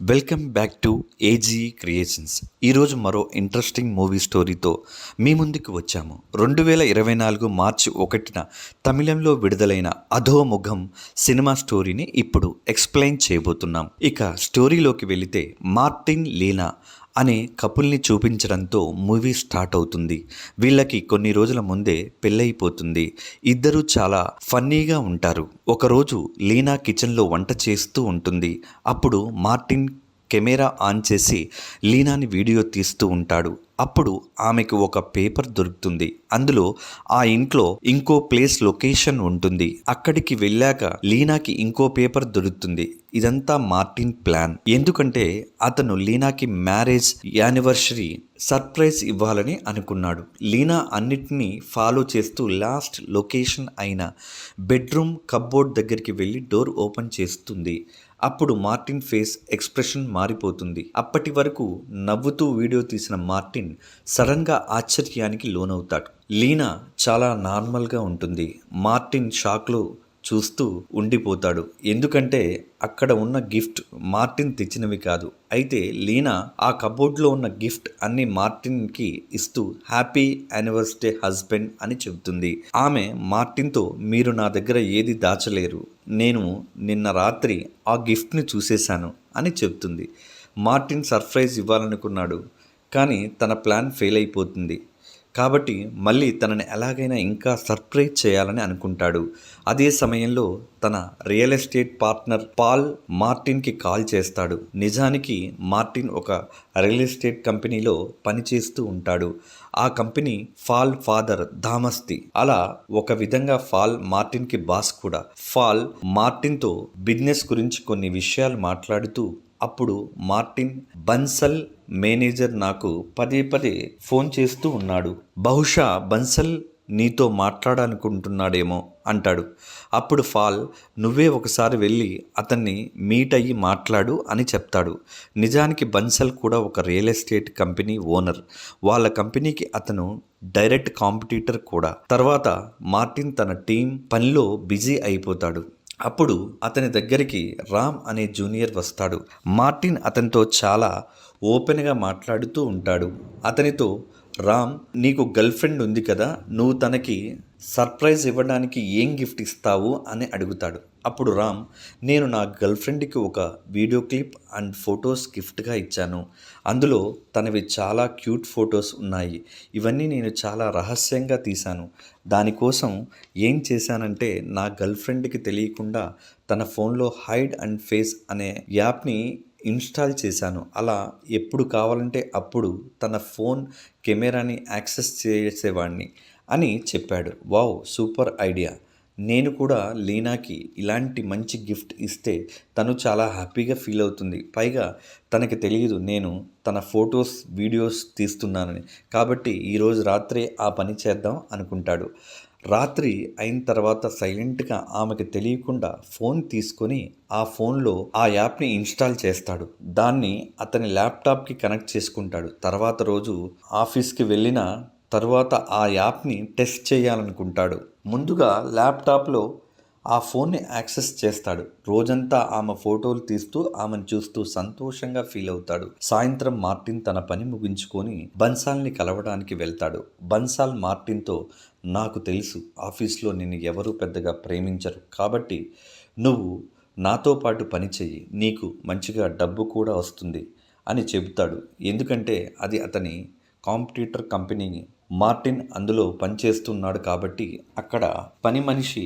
Welcome back to AG creations. ఈరోజు మరో interesting movie స్టోరీతో మీ ముందుకు వచ్చాము. 2024 మార్చి 1న తమిళంలో విడుదలైన అధోముఖం సినిమా స్టోరీని ఇప్పుడు ఎక్స్ప్లెయిన్ చేయబోతున్నాం. ఇక స్టోరీలోకి వెళితే మార్టిన్ లీనా అనే కపుల్ని చూపించడంతో మూవీ స్టార్ట్ అవుతుంది. వీళ్ళకి కొన్ని రోజుల ముందే పెళ్ళైపోతుంది. ఇద్దరూ చాలా ఫన్నీగా ఉంటారు. ఒకరోజు లీనా కిచెన్లో వంట చేస్తూ ఉంటుంది. అప్పుడు మార్టిన్ కెమెరా ఆన్ చేసి లీనాని వీడియో తీస్తూ ఉంటాడు. అప్పుడు ఆమెకు ఒక పేపర్ దొరుకుతుంది. అందులో ఆ ఇంట్లో ఇంకో ప్లేస్ లొకేషన్ ఉంటుంది. అక్కడికి వెళ్ళాక లీనాకి ఇంకో పేపర్ దొరుకుతుంది. ఇదంతా మార్టిన్ ప్లాన్. ఎందుకంటే అతను లీనాకి మ్యారేజ్ యానివర్సరీ సర్ప్రైజ్ ఇవ్వాలని అనుకున్నాడు. లీనా అన్నిటినీ ఫాలో చేస్తూ లాస్ట్ లొకేషన్ అయిన బెడ్రూమ్ కప్బోర్డ్ దగ్గరికి వెళ్ళి డోర్ ఓపెన్ చేస్తుంది. అప్పుడు మార్టిన్ ఫేస్ ఎక్స్ప్రెషన్ మారిపోతుంది. అప్పటి వరకు నవ్వుతూ వీడియో తీసిన మార్టిన్ సడన్గా ఆశ్చర్యానికి లోనవుతాడు. లీనా చాలా నార్మల్గా ఉంటుంది. మార్టిన్ షాక్లో చూస్తూ ఉండిపోతాడు. ఎందుకంటే అక్కడ ఉన్న గిఫ్ట్ మార్టిన్ తెచ్చినవి కాదు. అయితే లీనా ఆ కబోర్డ్లో ఉన్న గిఫ్ట్ అన్ని మార్టిన్కి ఇస్తూ హ్యాపీ యానివర్సరీ హస్బెండ్ అని చెబుతుంది. ఆమె మార్టిన్తో మీరు నా దగ్గర ఏది దాచలేరు, నేను నిన్న రాత్రి ఆ గిఫ్ట్ని చూసేశాను అని చెబుతుంది. మార్టిన్ సర్ప్రైజ్ ఇవ్వాలనుకున్నాడు, కానీ తన ప్లాన్ ఫెయిల్ అయిపోతుంది. కాబట్టి మళ్ళీ తనని ఎలాగైనా ఇంకా సర్ప్రైజ్ చేయాలని అనుకుంటాడు. అదే సమయంలో తన రియల్ ఎస్టేట్ పార్ట్నర్ పాల్ మార్టిన్కి కాల్ చేస్తాడు. నిజానికి మార్టిన్ ఒక రియల్ ఎస్టేట్ కంపెనీలో పనిచేస్తూ ఉంటాడు. ఆ కంపెనీ ఫాల్ ఫాదర్ ధామస్తి. అలా ఒక విధంగా ఫాల్ మార్టిన్కి బాస్ కూడా. ఫాల్ మార్టిన్తో బిజినెస్ గురించి కొన్ని విషయాలు మాట్లాడుతూ అప్పుడు మార్టిన్ బన్సల్ మేనేజర్ నాకు పదే పదే ఫోన్ చేస్తూ ఉన్నాడు, బహుశా బన్సల్ నీతో మాట్లాడాలనుకుంటున్నాడేమో అంటాడు. అప్పుడు ఫాల్ నువ్వే ఒకసారి వెళ్ళి అతన్ని మీట్ అయ్యి మాట్లాడు అని చెప్తాడు. నిజానికి బన్సల్ కూడా ఒక రియల్ ఎస్టేట్ కంపెనీ ఓనర్. వాళ్ళ కంపెనీకి అతను డైరెక్ట్ కాంపిటీటర్ కూడా. తర్వాత మార్టిన్ తన టీం పనిలో బిజీ అయిపోతాడు. అప్పుడు అతని దగ్గరికి రామ్ అనే జూనియర్ వస్తాడు. మార్టిన్ అతనితో చాలా ఓపెన్గా మాట్లాడుతూ ఉంటాడు. అతనితో రామ్ నీకు గర్ల్ ఫ్రెండ్ ఉంది కదా, నువ్వు తనకి సర్ప్రైజ్ ఇవ్వడానికి ఏం గిఫ్ట్ ఇస్తావు అని అడుగుతాడు. అప్పుడు రామ్ నేను నా గర్ల్ ఫ్రెండ్కి ఒక వీడియో క్లిప్ అండ్ ఫొటోస్ గిఫ్ట్గా ఇచ్చాను. అందులో తనవి చాలా క్యూట్ ఫొటోస్ ఉన్నాయి. ఇవన్నీ నేను చాలా రహస్యంగా తీశాను. దానికోసం ఏం చేశానంటే నా గర్ల్ ఫ్రెండ్కి తెలియకుండా తన ఫోన్లో హైడ్ అండ్ ఫేస్ అనే యాప్ని ఇన్స్టాల్ చేశాను. అలా ఎప్పుడు కావాలంటే అప్పుడు తన ఫోన్ కెమెరాని యాక్సెస్ చేసేవాడిని అని చెప్పాడు. Wow, super idea. నేను కూడా లీనాకి ఇలాంటి మంచి గిఫ్ట్ ఇస్తే తను చాలా హ్యాపీగా ఫీల్ అవుతుంది. పైగా తనకి తెలియదు నేను తన ఫొటోస్ వీడియోస్ తీస్తున్నానని. కాబట్టి ఈరోజు రాత్రే ఆ పని చేద్దాం అనుకుంటాడు. రాత్రి అయిన తర్వాత సైలెంట్గా ఆమెకు తెలియకుండా ఫోన్ తీసుకొని ఆ ఫోన్లో ఆ యాప్ని ఇన్స్టాల్ చేస్తాడు. దాన్ని అతని ల్యాప్టాప్కి కనెక్ట్ చేసుకుంటాడు. తర్వాత రోజు ఆఫీస్కి వెళ్ళిన తర్వాత ఆ యాప్ని టెస్ట్ చేయాలనుకుంటాడు. ముందుగా ల్యాప్టాప్లో ఆ ఫోన్ని యాక్సెస్ చేస్తాడు. రోజంతా ఆమె ఫోటోలు తీస్తూ ఆమెను చూస్తూ సంతోషంగా ఫీల్ అవుతాడు. సాయంత్రం మార్టిన్ తన పని ముగించుకొని బన్సాల్ని కలవడానికి వెళ్తాడు. బన్సాల్ మార్టిన్తో నాకు తెలుసు ఆఫీస్లో నిన్ను ఎవరూ పెద్దగా ప్రేమించరు, కాబట్టి నువ్వు నాతో పాటు పని చెయ్యి, నీకు మంచిగా డబ్బు కూడా వస్తుంది అని చెబుతాడు. ఎందుకంటే అది అతని కాంపిటీటర్ కంపెనీ. మార్టిన్ అందులో పనిచేస్తున్నాడు కాబట్టి అక్కడ పని మనిషి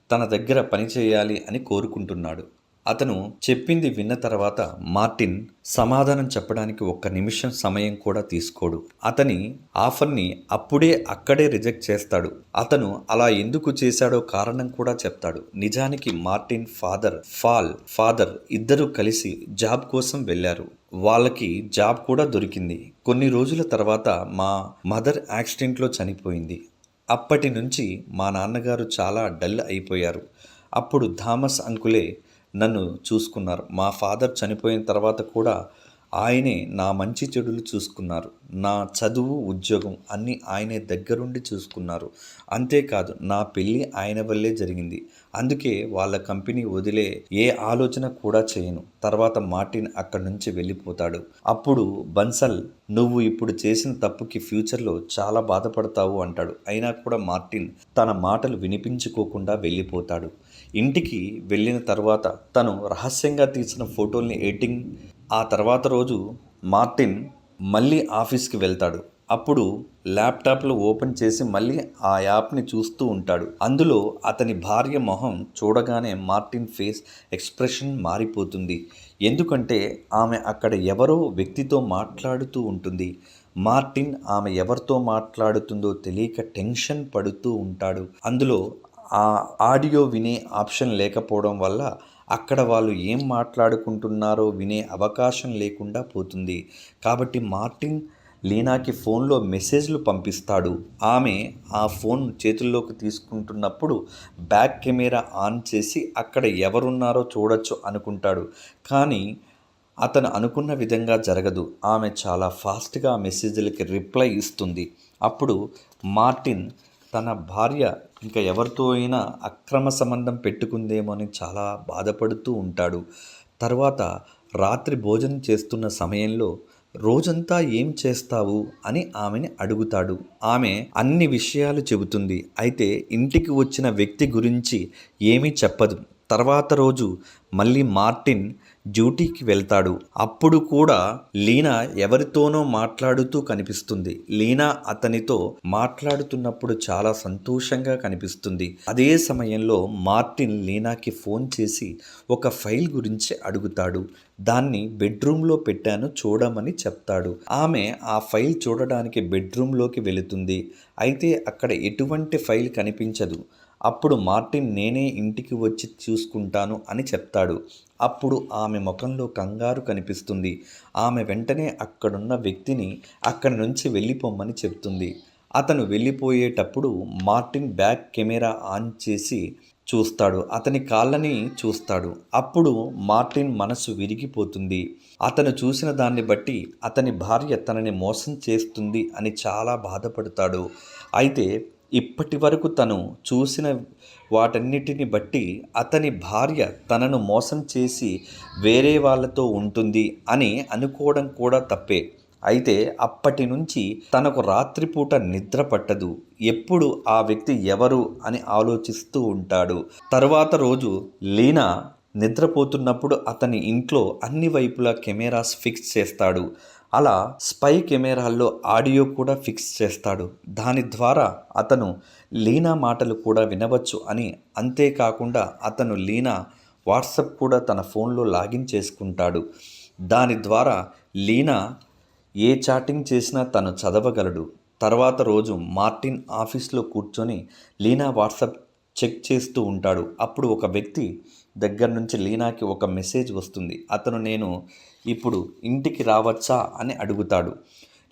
తన దగ్గర పని చేయాలి అని కోరుకుంటున్నాడు. అతను చెప్పింది విన్న తర్వాత మార్టిన్ సమాధానం చెప్పడానికి ఒక్క నిమిషం సమయం కూడా తీసుకోడు. అతని ఆఫర్ని అప్పుడే అక్కడే రిజెక్ట్ చేస్తాడు. అతను అలా ఎందుకు చేశాడో కారణం కూడా చెప్తాడు. నిజానికి మార్టిన్ ఫాదర్ ఇద్దరూ కలిసి జాబ్ కోసం వెళ్ళారు. వాళ్ళకి జాబ్ కూడా దొరికింది. కొన్ని రోజుల తర్వాత మా మదర్ యాక్సిడెంట్లో చనిపోయింది. అప్పటి నుంచి మా నాన్నగారు చాలా డల్ అయిపోయారు. అప్పుడు థామస్ అంకులే నన్ను చూసుకున్నారు. మా ఫాదర్ చనిపోయిన తర్వాత కూడా ఆయనే నా మంచి చెడులు చూసుకున్నారు. నా చదువు, ఉద్యోగం అన్నీ ఆయనే దగ్గరుండి చూసుకున్నారు. అంతేకాదు నా పెళ్ళి ఆయన వల్లే జరిగింది. అందుకే వాళ్ళ కంపెనీ వదిలే ఏ ఆలోచన కూడా చేయను. తర్వాత మార్టిన్ అక్కడి నుంచి వెళ్ళిపోతాడు. అప్పుడు బన్సల్, నువ్వు ఇప్పుడు చేసిన తప్పుకి ఫ్యూచర్లో చాలా బాధపడతావు అంటాడు. అయినా కూడా మార్టిన్ తన మాటలు వినిపించుకోకుండా వెళ్ళిపోతాడు. ఇంటికి వెళ్ళిన తర్వాత తను రహస్యంగా తీసిన ఫోటోల్ని ఎడిటింగ్. ఆ తర్వాత రోజు మార్టిన్ మళ్ళీ ఆఫీస్కి వెళ్తాడు. అప్పుడు ల్యాప్టాప్లో ఓపెన్ చేసి మళ్ళీ ఆ యాప్ని చూస్తూ ఉంటాడు. అందులో అతని భార్య మొహం చూడగానే మార్టిన్ ఫేస్ ఎక్స్ప్రెషన్ మారిపోతుంది. ఎందుకంటే ఆమె అక్కడ ఎవరో వ్యక్తితో మాట్లాడుతూ ఉంటుంది. మార్టిన్ ఆమె ఎవరితో మాట్లాడుతుందో తెలియక టెన్షన్ పడుతూ ఉంటాడు. అందులో ఆ ఆడియో వినే ఆప్షన్ లేకపోవడం వల్ల అక్కడ వాళ్ళు ఏం మాట్లాడుకుంటున్నారో వినే అవకాశం లేకుండా పోతుంది. కాబట్టి మార్టిన్ లీనాకి ఫోన్లో మెసేజ్లు పంపిస్తాడు. ఆమె ఆ ఫోన్ చేతుల్లోకి తీసుకుంటున్నప్పుడు బ్యాక్ కెమెరా ఆన్ చేసి అక్కడ ఎవరున్నారో చూడొచ్చు అనుకుంటాడు. కానీ అతను అనుకున్న విధంగా జరగదు. ఆమె చాలా ఫాస్ట్గా మెసేజ్లకి రిప్లై ఇస్తుంది. అప్పుడు మార్టిన్ తన భార్య ఇంకా ఎవరితో అయినా అక్రమ సంబంధం పెట్టుకుందేమో అని చాలా బాధపడుతూ ఉంటాడు. తర్వాత రాత్రి భోజనం చేస్తున్న సమయంలో రోజంతా ఏం చేస్తావు అని ఆమెని అడుగుతాడు. ఆమె అన్ని విషయాలు చెబుతుంది. అయితే ఇంటికి వచ్చిన వ్యక్తి గురించి ఏమీ చెప్పదు. తర్వాత రోజు మళ్ళీ మార్టిన్ డ్యూటీకి వెళ్తాడు. అప్పుడు కూడా లీనా ఎవరితోనో మాట్లాడుతూ కనిపిస్తుంది. లీనా అతనితో మాట్లాడుతున్నప్పుడు చాలా సంతోషంగా కనిపిస్తుంది. అదే సమయంలో మార్టిన్ లీనాకి ఫోన్ చేసి ఒక ఫైల్ గురించి అడుగుతాడు. దాన్ని బెడ్రూమ్లో పెట్టాను, చూడమని చెప్తాడు. ఆమె ఆ ఫైల్ చూడడానికి బెడ్రూమ్లోకి వెళుతుంది. అయితే అక్కడ ఎటువంటి ఫైల్ కనిపించదు. అప్పుడు మార్టిన్ నేనే ఇంటికి వచ్చి చూసుకుంటాను అని చెప్తాడు. అప్పుడు ఆమె ముఖంలో కంగారు కనిపిస్తుంది. ఆమె వెంటనే అక్కడున్న వ్యక్తిని అక్కడి నుంచి వెళ్ళిపోమ్మని చెప్తుంది. అతను వెళ్ళిపోయేటప్పుడు మార్టిన్ బ్యాక్ కెమెరా ఆన్ చేసి చూస్తాడు. అతని కాళ్ళని చూస్తాడు. అప్పుడు మార్టిన్ మనసు విరిగిపోతుంది. అతను చూసిన దాన్ని బట్టి అతని భార్య తనని మోసం చేస్తుంది అని చాలా బాధపడతాడు. అయితే ఇప్పటి వరకు తను చూసిన వాటన్నిటిని బట్టి అతని భార్య తనను మోసం చేసి వేరే వాళ్ళతో ఉంటుంది అని అనుకోవడం కూడా తప్పే. అయితే అప్పటి నుంచి తనకు రాత్రిపూట నిద్ర పట్టదు. ఎప్పుడు ఆ వ్యక్తి ఎవరు అని ఆలోచిస్తూ ఉంటాడు. తరువాత రోజు లీనా నిద్రపోతున్నప్పుడు అతని ఇంట్లో అన్ని వైపులా కెమెరాస్ ఫిక్స్ చేస్తాడు. అలా స్పై కెమెరాల్లో ఆడియో కూడా ఫిక్స్ చేస్తాడు. దాని ద్వారా అతను లీనా మాటలు కూడా వినవచ్చు అని. అంతేకాకుండా అతను లీనా వాట్సాప్ కూడా తన ఫోన్లో లాగిన్ చేసుకుంటాడు. దాని ద్వారా లీనా ఏ చాటింగ్ చేసినా తను చదవగలడు. తర్వాత రోజు మార్టిన్ ఆఫీస్లో కూర్చొని లీనా వాట్సాప్ చెక్ చేస్తూ ఉంటాడు. అప్పుడు ఒక వ్యక్తి దగ్గర నుంచి లీనాకి ఒక మెసేజ్ వస్తుంది. అతను నేను ఇప్పుడు ఇంటికి రావచ్చా అని అడుగుతాడు.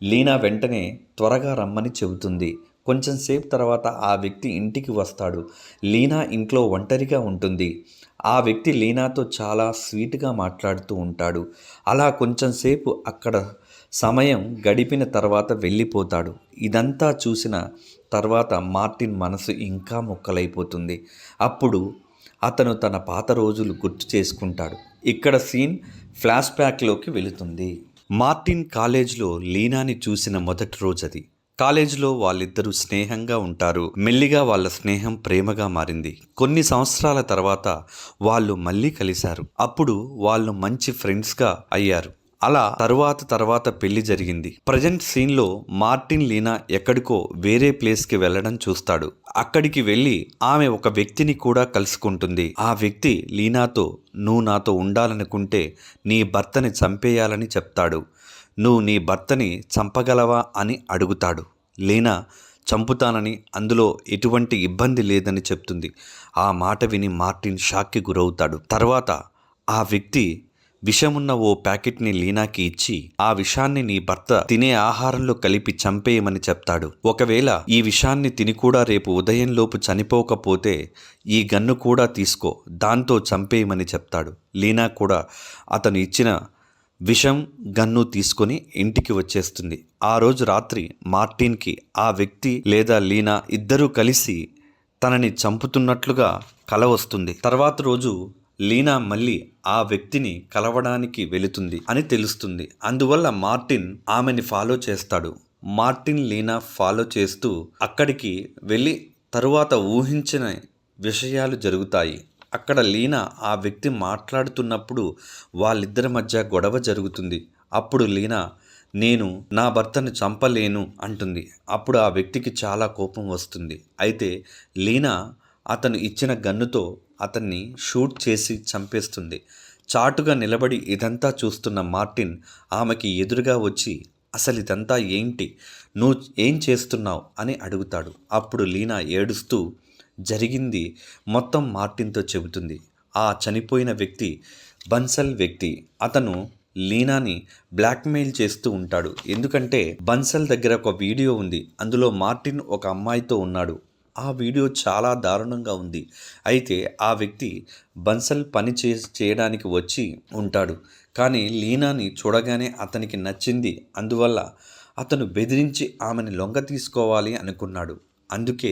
లీనా వెంటనే త్వరగా రమ్మని చెబుతుంది. కొంచెం సేపు తర్వాత ఆ వ్యక్తి ఇంటికి వస్తాడు. లీనా ఇంట్లో ఒంటరిగా ఉంటుంది. ఆ వ్యక్తి లీనాతో చాలా స్వీట్గా మాట్లాడుతూ ఉంటాడు. అలా కొంచెం సేపు అక్కడ సమయం గడిపిన తర్వాత వెళ్ళిపోతాడు. ఇదంతా చూసిన తర్వాత మార్టిన్ మనసు ఇంకా ముక్కలైపోతుంది. అప్పుడు అతను తన పాత రోజులు గుర్తు చేసుకుంటాడు. ఇక్కడ సీన్ ఫ్లాష్ బ్యాక్లోకి వెళుతుంది. మార్టిన్ కాలేజ్లో లీనాని చూసిన మొదటి రోజు అది. కాలేజీలో వాళ్ళిద్దరూ స్నేహంగా ఉంటారు. మెల్లిగా వాళ్ళ స్నేహం ప్రేమగా మారింది. కొన్ని సంవత్సరాల తర్వాత వాళ్ళు మళ్ళీ కలిశారు. అప్పుడు వాళ్ళు మంచి ఫ్రెండ్స్గా అయ్యారు. అలా తర్వాత పెళ్లి జరిగింది. ప్రజెంట్ సీన్లో మార్టిన్ లీనా ఎక్కడికో వేరే ప్లేస్కి వెళ్ళడం చూస్తాడు. అక్కడికి వెళ్ళి ఆమె ఒక వ్యక్తిని కూడా కలుసుకుంటుంది. ఆ వ్యక్తి లీనాతో నువ్వు నాతో ఉండాలనుకుంటే నీ భర్తని చంపేయాలని చెప్తాడు. నువ్వు నీ భర్తని చంపగలవా అని అడుగుతాడు. లీనా చంపుతానని, అందులో ఎటువంటి ఇబ్బంది లేదని చెప్తుంది. ఆ మాట విని మార్టిన్ షాక్కి గురవుతాడు. తర్వాత ఆ వ్యక్తి విషమున్న ఓ ప్యాకెట్ని లీనాకి ఇచ్చి ఆ విషాన్ని నీ భర్త తినే ఆహారంలో కలిపి చంపేయమని చెప్తాడు. ఒకవేళ ఈ విషాన్ని తిని కూడా రేపు ఉదయంలోపు చనిపోకపోతే ఈ గన్ను కూడా తీసుకో, దాంతో చంపేయమని చెప్తాడు. లీనా కూడా అతను ఇచ్చిన విషం గన్ను తీసుకొని ఇంటికి వచ్చేస్తుంది. ఆ రోజు రాత్రి మార్టిన్కి ఆ వ్యక్తి లేదా లీనా ఇద్దరూ కలిసి తనని చంపుతున్నట్లుగా కల వస్తుంది. తర్వాత రోజు లీనా మళ్ళీ ఆ వ్యక్తిని కలవడానికి వెళుతుంది అని తెలుస్తుంది. అందువల్ల మార్టిన్ ఆమెని ఫాలో చేస్తాడు. మార్టిన్ లీనా ఫాలో చేస్తూ అక్కడికి వెళ్ళి తరువాత ఊహించిన విషయాలు జరుగుతాయి. అక్కడ లీనా ఆ వ్యక్తి మాట్లాడుతున్నప్పుడు వాళ్ళిద్దరి మధ్య గొడవ జరుగుతుంది. అప్పుడు లీనా నేను నా భర్తను చంపలేను అంటుంది. అప్పుడు ఆ వ్యక్తికి చాలా కోపం వస్తుంది. అయితే లీనా అతను ఇచ్చిన గన్నుతో అతన్ని షూట్ చేసి చంపేస్తుంది. చాటుగా నిలబడి ఇదంతా చూస్తున్న మార్టిన్ ఆమెకి ఎదురుగా వచ్చి అసలు ఇదంతా ఏంటి, నువ్వు ఏం చేస్తున్నావు అని అడుగుతాడు. అప్పుడు లీనా ఏడుస్తూ జరిగింది మొత్తం మార్టిన్తో చెబుతుంది. ఆ చనిపోయిన వ్యక్తి బన్సల్ వ్యక్తి. అతను లీనాని బ్లాక్మెయిల్ చేస్తూ ఉంటాడు. ఎందుకంటే బన్సల్ దగ్గర ఒక వీడియో ఉంది. అందులో మార్టిన్ ఒక అమ్మాయితో ఉన్నాడు. ఆ వీడియో చాలా దారుణంగా ఉంది. అయితే ఆ వ్యక్తి బన్సల్ పని చేయడానికి వచ్చి ఉంటాడు. కానీ లీనాని చూడగానే అతనికి నచ్చింది. అందువల్ల అతను బెదిరించి ఆమెను లొంగ తీసుకోవాలి అనుకున్నాడు. అందుకే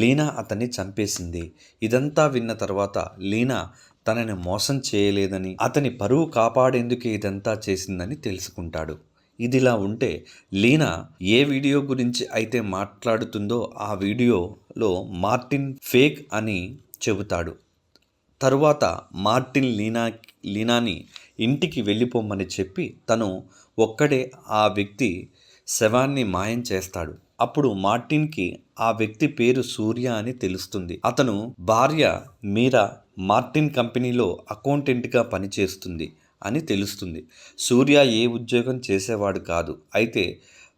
లీనా అతన్ని చంపేసింది. ఇదంతా విన్న తర్వాత లీనా తనని మోసం చేయలేదని, అతని పరువు కాపాడేందుకే ఇదంతా చేసిందని తెలుసుకుంటాడు. ఇదిలా ఉంటే లీనా ఏ వీడియో గురించి అయితే మాట్లాడుతుందో ఆ వీడియోలో మార్టిన్ ఫేక్ అని చెబుతాడు. తరువాత మార్టిన్ లీనాని ఇంటికి వెళ్ళిపోమ్మని చెప్పి తను ఒక్కడే ఆ వ్యక్తి శవాన్ని మాయం చేస్తాడు. అప్పుడు మార్టిన్కి ఆ వ్యక్తి పేరు సూర్య అని తెలుస్తుంది. అతను భార్య మీరా మార్టిన్ కంపెనీలో అకౌంటెంట్గా పనిచేస్తుంది అని తెలుస్తుంది. సూర్య ఏ ఉద్యోగం చేసేవాడు కాదు. అయితే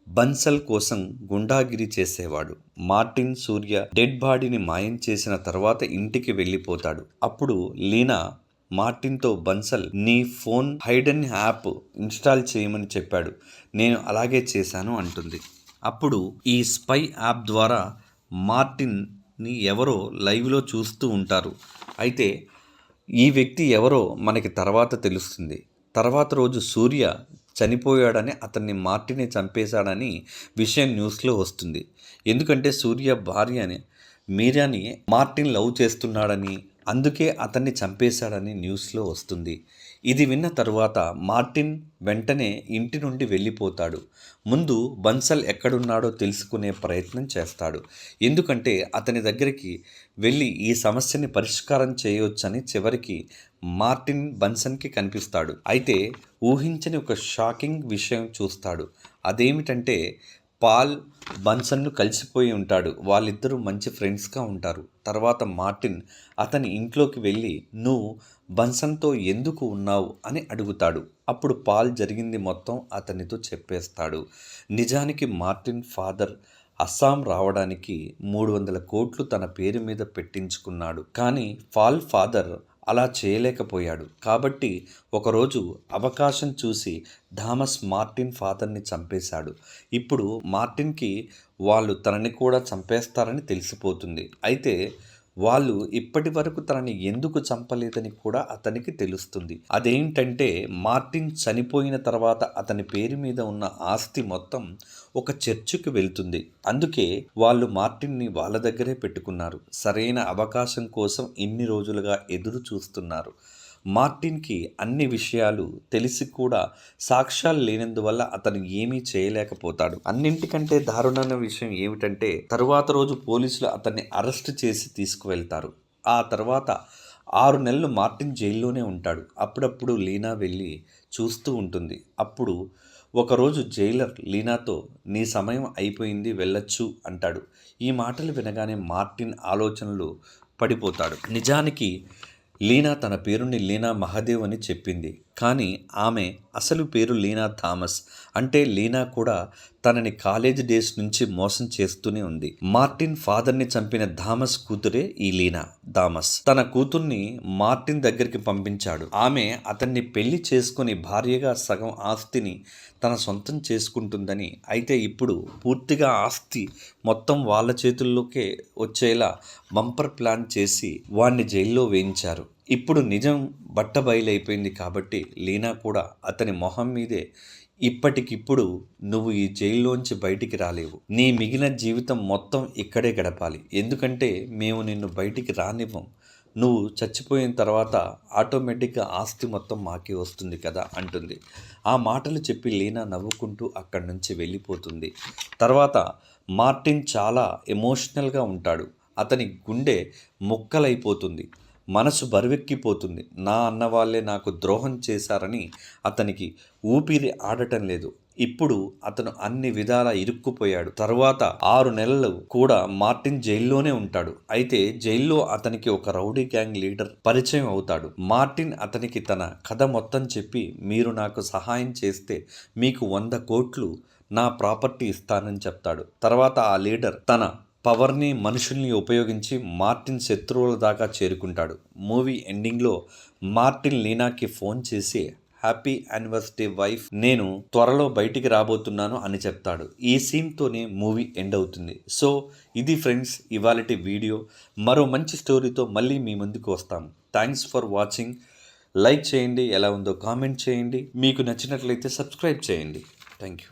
బన్సల్ కోసం గుండాగిరి చేసేవాడు. మార్టిన్ సూర్య డెడ్ బాడీని మాయం చేసిన తర్వాత ఇంటికి వెళ్ళిపోతాడు. అప్పుడు లీనా మార్టిన్తో బన్సల్ నీ ఫోన్ హైడెన్ యాప్ ఇన్స్టాల్ చేయమని చెప్పాడు, నేను అలాగే చేశాను అంటుంది. అప్పుడు ఈ స్పై యాప్ ద్వారా మార్టిన్ని ఎవరో లైవ్లో చూస్తూ ఉంటారు. అయితే ఈ వ్యక్తి ఎవరో మనకి తర్వాత తెలుస్తుంది. తర్వాత రోజు సూర్య చనిపోయాడని, అతన్ని మార్టినే చంపేశాడని విషయం న్యూస్లో వస్తుంది. ఎందుకంటే సూర్య భార్యని మీరాని మార్టిన్ లవ్ చేస్తున్నాడని, అందుకే అతన్ని చంపేశాడని న్యూస్లో వస్తుంది. ఇది విన్న తరువాత మార్టిన్ వెంటనే ఇంటి నుండి వెళ్ళిపోతాడు. ముందు బన్సల్ ఎక్కడున్నాడో తెలుసుకునే ప్రయత్నం చేస్తాడు. ఎందుకంటే అతని దగ్గరికి వెళ్ళి ఈ సమస్యని పరిష్కారం చేయవచ్చని చివరికి మార్టిన్ బన్సన్కి కనిపిస్తాడు. అయితే ఊహించని ఒక షాకింగ్ విషయం చూస్తాడు. అదేమిటంటే పాల్ బన్సన్ను కలిసిపోయి ఉంటాడు. వాళ్ళిద్దరూ మంచి ఫ్రెండ్స్గా ఉంటారు. తర్వాత మార్టిన్ అతని ఇంట్లోకి వెళ్ళి నువ్వు బన్సన్తో ఎందుకు ఉన్నావు అని అడుగుతాడు. అప్పుడు పాల్ జరిగింది మొత్తం అతనితో చెప్పేస్తాడు. నిజానికి మార్టిన్ ఫాదర్ అస్సాం రావడానికి 300 కోట్లు తన పేరు మీద పెట్టించుకున్నాడు. కానీ పాల్ ఫాదర్ అలా చేయలేకపోయాడు. కాబట్టి ఒకరోజు అవకాశం చూసి థామస్ మార్టిన్ ఫాదర్ని చంపేశాడు. ఇప్పుడు మార్టిన్కి వాళ్ళు తనని కూడా చంపేస్తారని తెలిసిపోతుంది. అయితే వాళ్ళు ఇప్పటి వరకు తనని ఎందుకు చంపలేదని కూడా అతనికి తెలుస్తుంది. అదేంటంటే మార్టిన్ చనిపోయిన తర్వాత అతని పేరు మీద ఉన్న ఆస్తి మొత్తం ఒక చర్చికి వెళ్తుంది. అందుకే వాళ్ళు మార్టిన్ని వాళ్ళ దగ్గరే పెట్టుకున్నారు. సరైన అవకాశం కోసం ఇన్ని రోజులుగా ఎదురు చూస్తున్నారు. మార్టిన్కి అన్ని విషయాలు తెలిసి కూడా సాక్ష్యాలు లేనందువల్ల అతను ఏమీ చేయలేకపోతాడు. అన్నింటికంటే దారుణమైన విషయం ఏమిటంటే తరువాత రోజు పోలీసులు అతన్ని అరెస్ట్ చేసి తీసుకువెళ్తారు. ఆ తర్వాత 6 నెలలు మార్టిన్ జైల్లోనే ఉంటాడు. అప్పుడప్పుడు లీనా వెళ్ళి చూస్తూ ఉంటుంది. అప్పుడు ఒకరోజు జైలర్ లీనాతో నీ సమయం అయిపోయింది, వెళ్ళొచ్చు అంటాడు. ఈ మాటలు వినగానే మార్టిన్ ఆలోచనలు పడిపోతాడు. నిజానికి లీనా తన పేరుని లీనా మహాదేవ్ అని చెప్పింది. కానీ ఆమె అసలు పేరు లీనా థామస్. అంటే లీనా కూడా తనని కాలేజ్ డేస్ నుంచి మోసం చేస్తూనే ఉంది. మార్టిన్ ఫాదర్ని చంపిన థామస్ కూతురే ఈ లీనా థామస్. తన కూతుర్ని మార్టిన్ దగ్గరికి పంపించాడు. ఆమె అతన్ని పెళ్లి చేసుకుని భార్యగా సగం ఆస్తిని తన సొంతం చేసుకుంటుందని. అయితే ఇప్పుడు పూర్తిగా ఆస్తి మొత్తం వాళ్ళ చేతుల్లోకే వచ్చేలా బంపర్ ప్లాన్ చేసి వాణ్ణి జైల్లో వేయించారు. ఇప్పుడు నిజం బట్టబయలైపోయింది కాబట్టి లీనా కూడా అతని మొహం మీదే ఇప్పటికిప్పుడు నువ్వు ఈ జైల్లోంచి బయటికి రాలేవు. నీ మిగిలిన జీవితం మొత్తం ఇక్కడే గడపాలి. ఎందుకంటే మేము నిన్ను బయటికి రానివ్వం. నువ్వు చచ్చిపోయిన తర్వాత ఆటోమేటిక్గా ఆస్తి మొత్తం మాకే వస్తుంది కదా అంటుంది. ఆ మాటలు చెప్పి లీనా నవ్వుకుంటూ అక్కడి నుంచి వెళ్ళిపోతుంది. తర్వాత మార్టిన్ చాలా ఎమోషనల్గా ఉంటాడు. అతని గుండె ముక్కలైపోతుంది. మనసు బరువెక్కిపోతుంది. నా అన్నవాళ్లే నాకు ద్రోహం చేశారని అతనికి ఊపిరి ఆడటం లేదు. ఇప్పుడు అతను అన్ని విధాలా ఇరుక్కుపోయాడు. తరువాత 6 నెలలు కూడా మార్టిన్ జైల్లోనే ఉంటాడు. అయితే జైల్లో అతనికి ఒక రౌడీ గ్యాంగ్ లీడర్ పరిచయం అవుతాడు. మార్టిన్ అతనికి తన కథ మొత్తం చెప్పి, మీరు నాకు సహాయం చేస్తే మీకు 100 కోట్లు నా ప్రాపర్టీ ఇస్తానని చెప్తాడు. తర్వాత ఆ లీడర్ తన పవర్ని మనుషుల్ని ఉపయోగించి మార్టిన్ శత్రువుల దాకా చేరుకుంటాడు. మూవీ ఎండింగ్లో మార్టిన్ లీనాకి ఫోన్ చేసి హ్యాపీ యానివర్సరీ వైఫ్, నేను త్వరలో బయటికి రాబోతున్నాను అని చెప్తాడు. ఈ సీన్తోనే మూవీ ఎండ్ అవుతుంది. సో ఇది ఫ్రెండ్స్ ఇవాళటి వీడియో. మరో మంచి స్టోరీతో మళ్ళీ మీ ముందుకు వస్తాము. Thanks for watching. లైక్ చేయండి, ఎలా ఉందో కామెంట్ చేయండి, మీకు నచ్చినట్లయితే సబ్స్క్రైబ్ చేయండి. Thank you.